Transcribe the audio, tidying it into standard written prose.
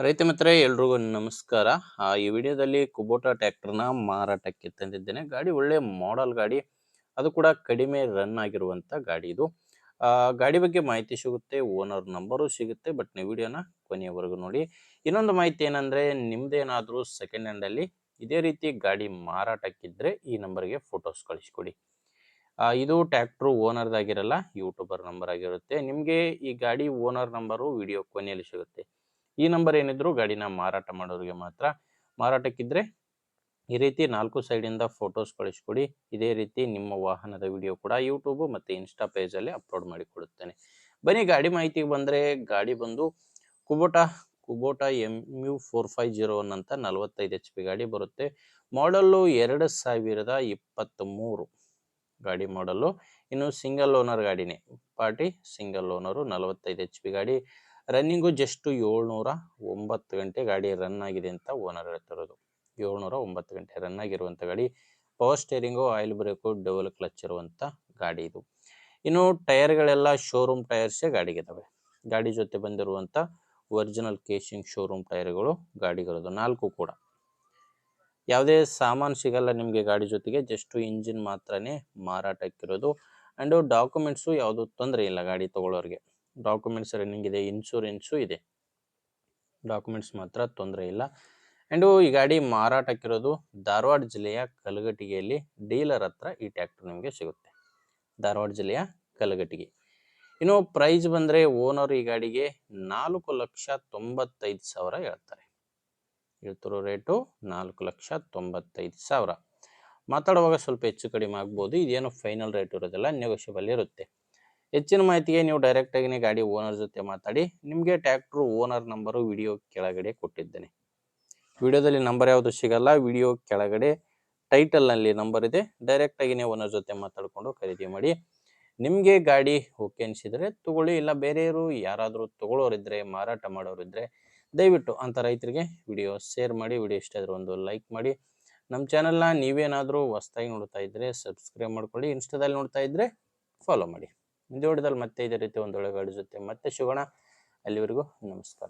ರೈತ ಮಿತ್ರರೇ ಎಲ್ರಿಗೂ ನಮಸ್ಕಾರ. ಈ ವಿಡಿಯೋದಲ್ಲಿ ಕುಬೋಟಾ ಟ್ರ್ಯಾಕ್ಟರ್ನ ಮಾರಾಟಕ್ಕೆ ತಂದಿದ್ದೇನೆ. ಗಾಡಿ ಒಳ್ಳೆ ಮಾಡೆಲ್ ಗಾಡಿ, ಅದು ಕೂಡ ಕಡಿಮೆ ರನ್ ಆಗಿರುವಂತ ಗಾಡಿ ಇದು. ಗಾಡಿ ಬಗ್ಗೆ ಮಾಹಿತಿ ಸಿಗುತ್ತೆ, ಓನರ್ ನಂಬರು ಸಿಗುತ್ತೆ. ಬಟ್ ನೀವು ವಿಡಿಯೋನ ಕೊನೆಯವರೆಗೂ ನೋಡಿ. ಇನ್ನೊಂದು ಮಾಹಿತಿ ಏನಂದ್ರೆ, ನಿಮ್ದೇನಾದ್ರೂ ಸೆಕೆಂಡ್ ಹ್ಯಾಂಡ್ ಅಲ್ಲಿ ಇದೇ ರೀತಿ ಗಾಡಿ ಮಾರಾಟಕ್ಕಿದ್ರೆ ಈ ನಂಬರ್ಗೆ ಫೋಟೋಸ್ ಕಳಿಸ್ಕೊಡಿ. ಇದು ಟ್ರ್ಯಾಕ್ಟರ್ ಓನರ್ದಾಗಿರಲ್ಲ, ಯೂಟ್ಯೂಬರ್ ನಂಬರ್ ಆಗಿರುತ್ತೆ. ನಿಮಗೆ ಈ ಗಾಡಿ ಓನರ್ ನಂಬರು ವಿಡಿಯೋ ಕೊನೆಯಲ್ಲಿ ಸಿಗುತ್ತೆ. ಈ ನಂಬರ್ ಏನಿದ್ರು ಗಾಡಿನ ಮಾರಾಟ ಮಾಡೋರಿಗೆ ಮಾತ್ರ. ಮಾರಾಟಕ್ಕಿದ್ರೆ ಈ ರೀತಿ 4 ಸೈಡಿಂದ ಫೋಟೋಸ್ ಕಳಿಸ್ಕೊಡಿ. ಇದೇ ರೀತಿ ನಿಮ್ಮ ವಾಹನದ ವಿಡಿಯೋ ಕೂಡ ಯೂಟ್ಯೂಬ್ ಮತ್ತೆ ಇನ್ಸ್ಟಾ ಪೇಜಲ್ಲಿ ಅಪ್ಲೋಡ್ ಮಾಡಿ ಕೊಡುತ್ತೇನೆ. ಬನ್ನಿ ಗಾಡಿ ಮಾಹಿತಿಗೆ ಬಂದರೆ, ಗಾಡಿ ಬಂದು ಕುಬೋಟಾ MU450 ಅಂತ 45 HP ಗಾಡಿ ಬರುತ್ತೆ. ಮಾಡಲ್ಲು 2023 ಗಾಡಿ ಮಾಡಲ್ಲು. ಇನ್ನು ಸಿಂಗಲ್ ಓನರ್ ಗಾಡಿನೇ, ಪಾರ್ಟಿ ಸಿಂಗಲ್ ಓನರು, 45 HP ಗಾಡಿ. ರನ್ನಿಂಗು ಜಸ್ಟ್ 709 ಗಂಟೆ ಗಾಡಿ ರನ್ ಆಗಿದೆ ಅಂತ ಓನರ್ ಹೇಳ್ತಿರೋದು. 709 ಗಂಟೆ ರನ್ ಆಗಿರುವಂಥ ಗಾಡಿ. Power steering, oil break, double clutch ಇರುವಂಥ ಗಾಡಿ ಇದು. ಇನ್ನು ಟೈರ್ಗಳೆಲ್ಲ ಶೋರೂಮ್ ಟೈರ್ಸೇ ಗಾಡಿಗಿದ್ದಾವೆ. ಗಾಡಿ ಜೊತೆ ಬಂದಿರುವಂಥ ಒರಿಜಿನಲ್ ಕೇಶಿಂಗ್ ಶೋರೂಮ್ ಟೈರ್ಗಳು ಗಾಡಿಗಳದು 4 ಕೂಡ. ಯಾವುದೇ ಸಾಮಾನು ಸಿಗಲ್ಲ ನಿಮಗೆ ಗಾಡಿ ಜೊತೆಗೆ, ಜಸ್ಟ್ ಇಂಜಿನ್ ಮಾತ್ರನೇ ಮಾರಾಟಕ್ಕಿರೋದು. ಆ್ಯಂಡ್ ಡಾಕ್ಯುಮೆಂಟ್ಸು ಯಾವುದು ತೊಂದರೆ ಇಲ್ಲ ಗಾಡಿ ತೊಗೊಳ್ಳೋರಿಗೆ. ಡಾಕ್ಯುಮೆಂಟ್ಸ್ ರನ್ನಿಂಗ್ ಇದೆ, ಇನ್ಶೂರೆನ್ಸು ಇದೆ, ಡಾಕ್ಯುಮೆಂಟ್ಸ್ ಮಾತ್ರ ತೊಂದರೆ ಇಲ್ಲ. ಆ್ಯಂಡು ಈ ಗಾಡಿ ಮಾರಾಟಕ್ಕಿರೋದು ಧಾರವಾಡ ಜಿಲ್ಲೆಯ ಕಲಘಟಗಿಯಲ್ಲಿ ಡೀಲರ್ ಹತ್ರ ಈ ಟ್ರ್ಯಾಕ್ಟರ್ ನಿಮಗೆ ಸಿಗುತ್ತೆ. ಧಾರವಾಡ ಜಿಲ್ಲೆಯ ಕಲಘಟಗಿ. ಇನ್ನು ಪ್ರೈಸ್ ಬಂದರೆ, ಓನರ್ ಈ ಗಾಡಿಗೆ 4,95,000 ಹೇಳ್ತಾರೆ. ಹೇಳ್ತಿರೋ ರೇಟು 4,95,000. ಮಾತಾಡುವಾಗ ಸ್ವಲ್ಪ ಹೆಚ್ಚು ಕಡಿಮೆ ಆಗ್ಬೋದು. ಇದೇನು ಫೈನಲ್ ರೇಟ್ ಇರೋದಿಲ್ಲ, ನೆಗೋಷಿಯಬಲ್ ಇರುತ್ತೆ. ಹೆಚ್ಚಿನ ಮಾಹಿತಿಗೆ ನೀವು ಡೈರೆಕ್ಟಾಗಿ ಗಾಡಿ ಓನರ್ ಜೊತೆ ಮಾತಾಡಿ. ನಿಮಗೆ ಟ್ರ್ಯಾಕ್ಟರ್ ಓನರ್ ನಂಬರು ವಿಡಿಯೋ ಕೆಳಗಡೆ ಕೊಟ್ಟಿದ್ದೇನೆ. ವಿಡಿಯೋದಲ್ಲಿ ನಂಬರ್ ಯಾವುದು ಸಿಗಲ್ಲ, ವಿಡಿಯೋ ಕೆಳಗಡೆ ಟೈಟಲ್ನಲ್ಲಿ ನಂಬರ್ ಇದೆ. ಡೈರೆಕ್ಟಾಗಿ ಓನರ್ ಜೊತೆ ಮಾತಾಡಿಕೊಂಡು ಖರೀದಿ ಮಾಡಿ. ನಿಮಗೆ ಗಾಡಿ ಓಕೆ ಅನಿಸಿದರೆ ತಗೊಳ್ಳಿ, ಇಲ್ಲ ಬೇರೆಯವರು ಯಾರಾದರೂ ತಗೊಳ್ಳೋರಿದ್ರೆ, ಮಾರಾಟ ಮಾಡೋರಿದ್ರೆ ದಯವಿಟ್ಟು ಅಂಥ ರೈತರಿಗೆ ವಿಡಿಯೋ ಶೇರ್ ಮಾಡಿ. ವಿಡಿಯೋ ಇಷ್ಟ ಆದರೂ ಒಂದು ಲೈಕ್ ಮಾಡಿ. ನಮ್ಮ ಚಾನಲ್ನ ನೀವೇನಾದರೂ ಹೊಸದಾಗಿ ನೋಡ್ತಾ ಇದ್ದರೆ ಸಬ್ಸ್ಕ್ರೈಬ್ ಮಾಡ್ಕೊಳ್ಳಿ. ಇನ್ಸ್ಟಾದಲ್ಲಿ ನೋಡ್ತಾ ಇದ್ದರೆ ಫಾಲೋ ಮಾಡಿ. ಮುಂದೆ ವಿಡಿಯೋದಲ್ಲಿ ಮತ್ತೆ ಇದೇ ರೀತಿ ಒಂದು ಒಳ್ಳೆ ಗಾಡಿ ಜೊತೆ ಮತ್ತೆ ಸಿಗೋಣ. ಅಲ್ಲಿವರೆಗೂ ನಮಸ್ಕಾರ.